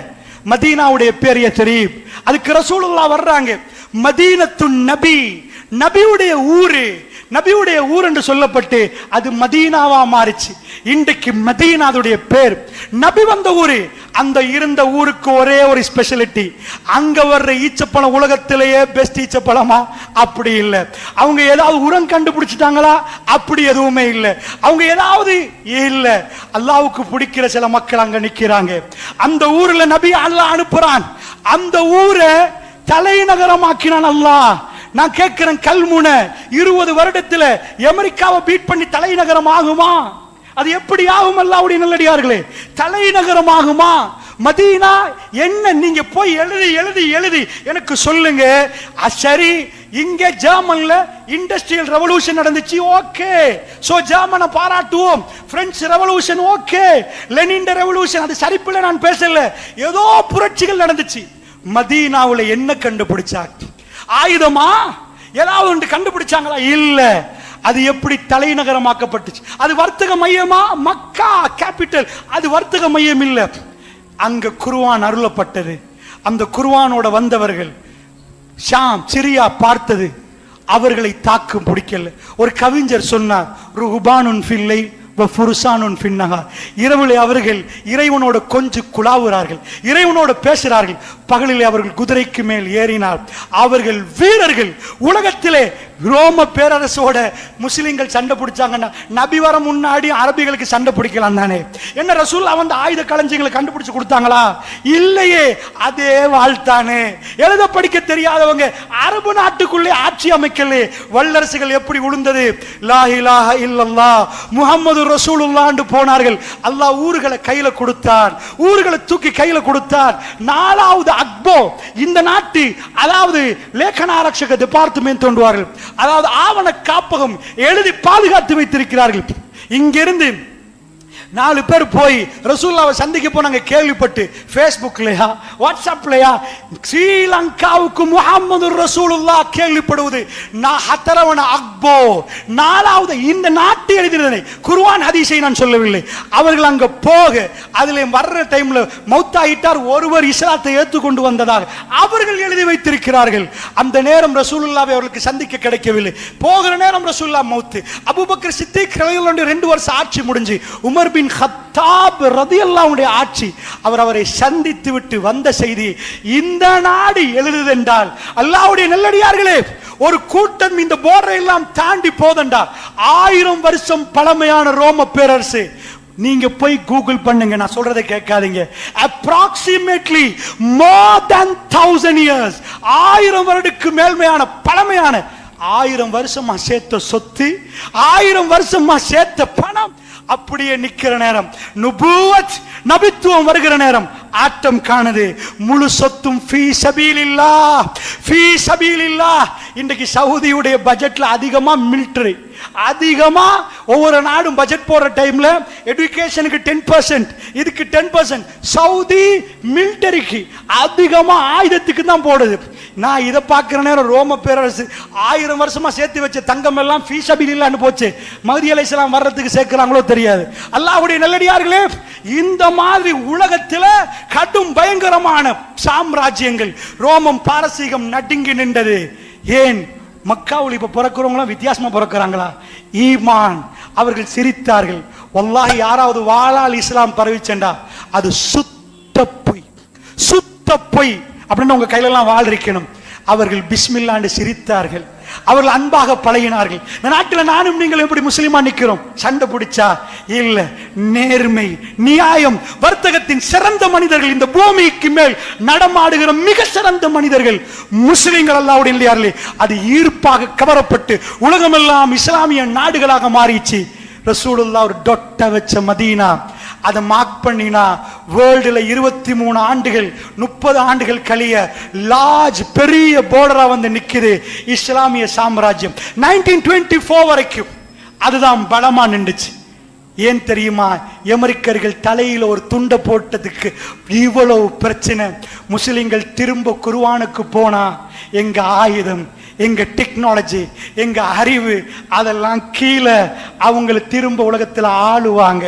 மதீனாவுடைய பேர் யத்ரிப். அதுக்கு ரசூலுல்லாஹ் வர்றாங்க. மதீனத்து நபி, நபியுடைய ஊரு, நபியுடைய ஊர் என்று சொல்லப்பட்டு அது மதீனாவா மாறிச்சு. இன்றைக்கு மதீனாவுடைய பேர். நபி வந்த ஊரு. அந்த இருந்த ஊருக்கு ஒரே ஒரு ஸ்பெஷாலிட்டி, அங்க வர்ற ஈச்சப்பழம் உலகத்திலேயே பெஸ்ட் ஈச்சப்பழமா? அப்படி இல்லை. அவங்க ஏதாவது உரம் கண்டுபிடிச்சிட்டாங்களா? அப்படி எதுவுமே இல்லை. அவங்க ஏதாவது இல்லை. அல்லாஹ்வுக்கு பிடிக்கிற சில மக்கள் அங்க நிக்கிறாங்க. அந்த ஊர்ல நபி அல்லாஹ் அனுப்புறான். அந்த ஊரை தலைநகரமாக்கினான் அல்லாஹ். நான் கேட்கிறேன், கல்முனை 20 வருடத்துல அமெரிக்காவை பீட் பண்ணி தலைநகரம் ஆகுமா? அது எப்படி ஆகும்? அல்லாஹ்வுடைய நல்லடியார்களே, தலைநகரம் ஆகுமா? மதீனா என்ன? நீங்க போய் எழுதி எனக்கு சொல்லுங்க. சரி, இங்க ஜெர்மன்ல இண்டஸ்ட்ரியல் ரெவல்யூஷன் நடந்துச்சு, ஓகே, சோ ஜெர்மனை பாராட்டுவோம். French revolution okay, Lenin revolution, அது சரிப்பில்லை, நான் பேசல. ஏதோ புரட்சிகள் நடந்துச்சு. மதீனாவுல என்ன கண்டுபிடிச்சாங்க? ஆயுதமா? ஏதாவது ஒன்று கண்டுபிடிச்சாங்களா? இல்ல. அது எப்படி தலைநகரமாக்கப்பட்டுச்சு? அது வர்த்தக மையமா? மக்கா கேபிட்டல், அது வர்த்தக மையம் இல்ல. அங்க குர்ஆன் அருளப்பட்டது. அந்த குர்ஆனோட வந்தவர்கள் ஷாம், சிரியா பார்த்தது, அவர்களை தாக்கு பிடிக்கல. ஒரு கவிஞர் சொன்னார், ருஹ்பானுன் ஃபில்லை வஃபுர்சானுன் ஃபின்னஹார். இரவிலே அவர்கள் இறைவனோட கொஞ்சம் குழாவுறார்கள், இறைவனோட பேசுறார்கள். பகலிலே அவர்கள் குதிரைக்கு மேல் ஏறினார். அவர்கள் வீரர்கள். உலகத்திலே ரோம பேரரசோட முஸ்லிம்கள் சண்டை பிடிச்சாங்கன்னா நபி வர முன்னாடி அரபிகளுக்கு சண்டை பிடிக்கலாம் தானே? என்ன ரசூலுல்லாஹ் வந்து ஆயுத களஞ்சியங்களை கண்டுபிடிச்சு கொடுத்தாங்களா? இல்லையே. அதே வாழ்த்தானே. எழுத படிக்க தெரியாதவங்க அரபு நாட்டுக்குள்ளே ஆட்சி அமைக்கலே. வல்லரசுகள் எப்படி உளுந்தது? லா இலாஹ இல்லல்லாஹ் முஹம்மது ரசூலுல்லாஹ் என்று போனார்கள். அல்லாஹ் ஊர்களை கையில கொடுத்தார், ஊர்களை தூக்கி கையில கொடுத்தார். 4வது அக்போ இந்த நாட்டு, அதாவது லேಖನ ஆரக்ஷக டிபார்ட்மெண்ட் தோன்றுவார்கள், அதாவது ஆவண காப்பகம் எழுதி பாதுகாத்து வைத்திருக்கிறார்கள். இங்கிருந்து 4 பேர் போய் ரசூலுல்லாஹ்வை சந்திக்க போனாங்க. கேள்விப்பட்டு ஃபேஸ்புக்லயா வாட்ஸ்அப்லயா ஸ்ரீலங்காவுக்கு முஹம்மது ரசூலுல்லாஹ் கேள்விப்படுவது ஹத்தரவன அக்போ 4வது இந்த நாட்டு எழுதினதை குர்ஆன் ஹதீஸை நான் சொல்லவில்லை. அவர்கள் அங்க போக அதிலே வர்ற டைம்ல மௌத்தாயிட்டார், ஒருவர் இஸ்லாத்தை ஏற்றுக்கொண்டு வந்ததாக அவர்கள் எழுதி வைத்திருக்கிறார்கள். அந்த நேரம் ரசூலுல்லாஹ்வை அவர்களுக்கு சந்திக்க கிடைக்கவில்லை. போகிற நேரம் ரசூலுல்லாஹ் மௌத்து. அபூபக்கர் சித்திக் ரலியல்லாஹு அன்ஹு 2 வருஷம் ஆட்சி முடிஞ்சு உமர் பின் கத்தாப் ரலியல்லாஹு அன்ஹு ஆட்சி, அவரை சந்தித்து விட்டு வந்த செய்தி இந்த நாடு எழுதுதென்றால், அல்லாஹ்வுடைய நல்லடியார்களே, ஒரு கூட்டம் இந்த போர்டரை எல்லாம் தாண்டி போதண்டா 1000 வருஷம் பழமையான ரோம பேரரசு. நீங்க போய் கூகுள் பண்ணுங்க, நான் சொல்றதை கேட்காதீங்க. approximately more than 1000 years, 1000 வருடத்துக்கு மேல்மையான பழமையான, 1000 வருஷமா சேர்த்த சொத்து, 1000 வருஷமா சேர்த்த பணம் அப்படியே நிக்கிற நேரம், நுபுவத் நபித்துவம் வருகிற நேரம் ஆட்டம் காணுது. முழு சொத்தும் ஃபீ சபீலில்லாஹ், ஃபீ சபீலில்லாஹ். இன்றைக்கு சவுதியுடைய பட்ஜெட்ல அதிகமா மிலிட்டரி, அதிகமா ஒவ்வொரு நாடும் பட்ஜெட் போடுற டைம்ல எஜுகேஷனுக்கு 10%, இதுக்கு 10%. சவுதி மிலிட்டரிக்கு அதிகமா ஆயுதத்துக்கு தான் போடுது. நான் இதை பார்க்கிற நேரம் ரோம பேரரசு 1000 வருஷமா சேர்த்து வச்ச தங்கம் எல்லாம் ஃபீ சபீலில்லாஹ்னு போச்சு. மஹ்தி அலைஹிஸ்ஸலாம் வர்றதுக்கு சேர்க்கிறாங்களோ தெரியாது. அல்லாஹ்வுடைய நல்லடியார்களே, இந்த மாதிரி உலகத்துல கடும் பயங்கரமான சாம்ராஜ்யங்கள், ரோமம் பாரசீகம் நடுங்கி நின்றது. ஏன்? மக்காவுல இப்ப பிறக்கிறவங்களும் வித்தியாசமா பிறக்கிறாங்களா? ஈமான். அவர்கள் சிரித்தார்கள். வல்லாஹி, யாராவது வாளால் இஸ்லாம் பரவிச்சேண்டா அது சுத்த பொய், சுத்த பொய் அப்படின்னு உங்க கையில எல்லாம் வாழ் இருக்கணும். அவர்கள் பிஸ்மில்லான்னு சிரித்தார்கள். அவர்கள் அன்பாக பழகினார்கள். இந்த நாட்டில் நானும் நீங்கள் எப்படி முஸ்லிமா நிக்கிறோம்? சண்டை பிடிச்சா இல்ல, நேர்மை, நியாயம், வர்த்தகத்தின் சிறந்த மனிதர்கள், இந்த பூமிக்கு மேல் நடமாடுகிற மிக சிறந்த மனிதர்கள் முஸ்லிம்கள். அல்லாஹ்வுடைய இல்லையார்களே, அது ஈர்ப்பாக கவரப்பட்டு உலகமெல்லாம் இஸ்லாமிய நாடுகளாக மாறிச்சு. ரசூலுல்லாஹ் ஒரு டொட்ட வச்ச மதீனா, அதை மார்க் பண்ணினா வேர்ல்டுல 23 ஆண்டுகள் 30 ஆண்டுகள் கழிய லார்ஜ் பெரிய போர்டரா வந்து நிக்குது இஸ்லாமிய சாம்ராஜ்யம். 1924 வரைக்கும் அதுதான் பலமா நின்றுச்சு. ஏன் தெரியுமா? அமெரிக்கர்கள் தலையில ஒரு துண்டை போட்டதுக்கு இவ்வளவு பிரச்சனை. முஸ்லிம்கள் திரும்ப குர்ஆனுக்கு போனா எங்க ஆயுதம், எங்க டெக்னாலஜி, எங்க அறிவு அதெல்லாம் கீழே அவங்களை திரும்ப உலகத்துல ஆளுவாங்க.